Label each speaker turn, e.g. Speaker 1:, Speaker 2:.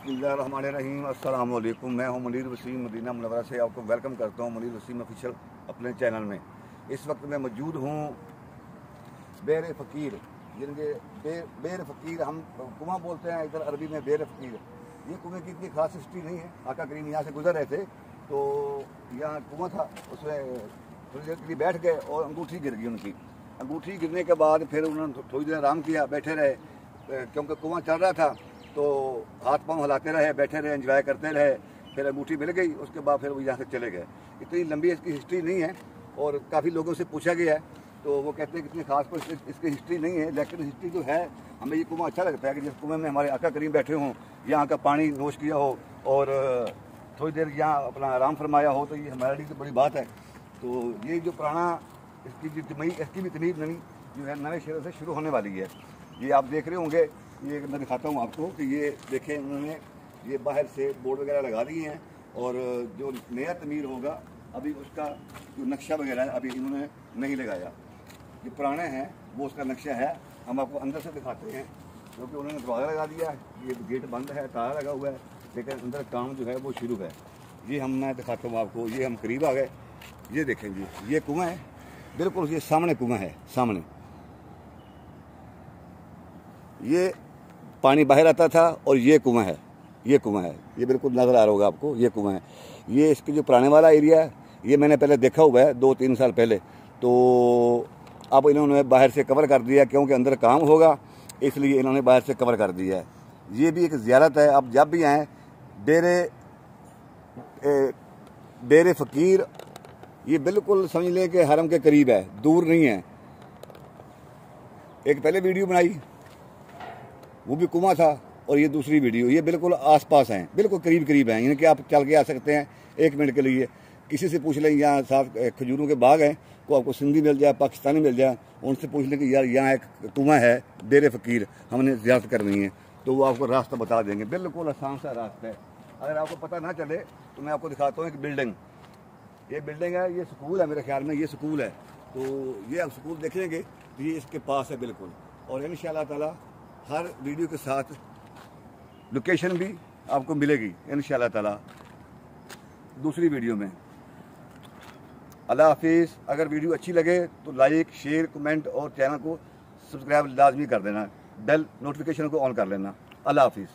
Speaker 1: बिस्मिल्लाहिर्रहमानिर्रहीम। अस्सलाम वालेकुम। मैं हूं मुनीर वसीम, मदीना मुनव्वरा से आपको वेलकम करता हूं मुनीर वसीम ऑफिशियल अपने चैनल में। इस वक्त मैं मौजूद हूं बेर फ़कीर, जिनके बेर फ़कीर हम कुआं बोलते हैं, इधर अरबी में बेर फ़कीर। ये कुएँ की इतनी खास हिस्ट्री नहीं है। आका करीम यहाँ से गुजर रहे थे तो यहाँ कुआं था, उसमें थोड़ी देर के लिए बैठ गए और अंगूठी गिर गई उनकी। अंगूठी गिरने के बाद फिर उन्होंने थोड़ी देर आराम किया, बैठे रहे, क्योंकि कुआं चल रहा था तो हाथ पांव हिलाते रहे, बैठे रहे, एंजॉय करते रहे। फिर अंगूठी मिल गई, उसके बाद फिर वो यहाँ से चले गए। इतनी लंबी इसकी हिस्ट्री नहीं है और काफ़ी लोगों से पूछा गया है तो वो कहते हैं कि इतनी खास कोई इसकी हिस्ट्री नहीं है, लेकिन हिस्ट्री जो है हमें ये कुआं अच्छा लगता है कि जिस कुएं में हमारे आका करीम बैठे हों, यहाँ का पानी नोश किया हो और थोड़ी देर यहाँ अपना आराम फरमाया हो, तो ये हमारे लिए तो बड़ी बात है। तो ये जो पुराना इसकी भी तमीज़ नई जो है नए शहरों से शुरू होने वाली है। ये आप देख रहे होंगे, ये मैं दिखाता हूँ आपको कि ये देखें, उन्होंने ये बाहर से बोर्ड वगैरह लगा दिए हैं और जो नया तमीर होगा अभी उसका जो नक्शा वगैरह है अभी इन्होंने नहीं लगाया। जो पुराने हैं वो उसका नक्शा है, हम आपको अंदर से दिखाते हैं, क्योंकि उन्होंने दरवाज़ा लगा दिया है, ये गेट बंद है, ताला लगा हुआ है, लेकिन अंदर काम जो है वो शुरू है। ये मैं दिखाता हूँ आपको, ये हम करीब आ गए। ये देखें जी, ये कुआं है, बिल्कुल ये सामने कुआं है, सामने ये पानी बाहर आता था और ये कुआं है, ये कुआं है, ये बिल्कुल नज़र आ रहा होगा आपको, ये कुआं है। ये इसके जो पुराने वाला एरिया है ये मैंने पहले देखा हुआ है 2-3 साल पहले, तो अब इन्होंने बाहर से कवर कर दिया, क्योंकि अंदर काम होगा इसलिए इन्होंने बाहर से कवर कर दिया है। ये भी एक ज़ियारत है, आप जब भी आएँ बेर फ़कीर, ये बिल्कुल समझ लें कि हरम के करीब है, दूर नहीं है। एक पहले वीडियो बनाई वो भी कुआं था और ये दूसरी वीडियो, ये बिल्कुल आसपास हैं, बिल्कुल करीब हैं, यानी कि आप चल के आ सकते हैं 1 मिनट के लिए। किसी से पूछ लें, यहाँ साथ खजूरों के बाग हैं, तो आपको सिंधी मिल जाए, पाकिस्तानी मिल जाए, उनसे पूछ लें कि यार यहाँ एक कुआं है बेर फ़कीर, हमने ज़ियारत करनी है, तो वो आपको रास्ता बता देंगे। बिल्कुल आसान सा रास्ता है। अगर आपको पता ना चले तो मैं आपको दिखाता हूँ एक बिल्डिंग, ये बिल्डिंग है, ये स्कूल है, मेरे ख्याल में ये स्कूल है। तो ये आप स्कूल देखेंगे तो ये इसके पास है बिल्कुल। और इंशाअल्लाह ताला हर वीडियो के साथ लोकेशन भी आपको मिलेगी इंशाअल्लाह ताला दूसरी वीडियो में। अल्लाह हाफिज़। अगर वीडियो अच्छी लगे तो लाइक, शेयर, कमेंट और चैनल को सब्सक्राइब लाजमी कर देना, बेल नोटिफिकेशन को ऑन कर लेना। अल्लाह हाफिज़।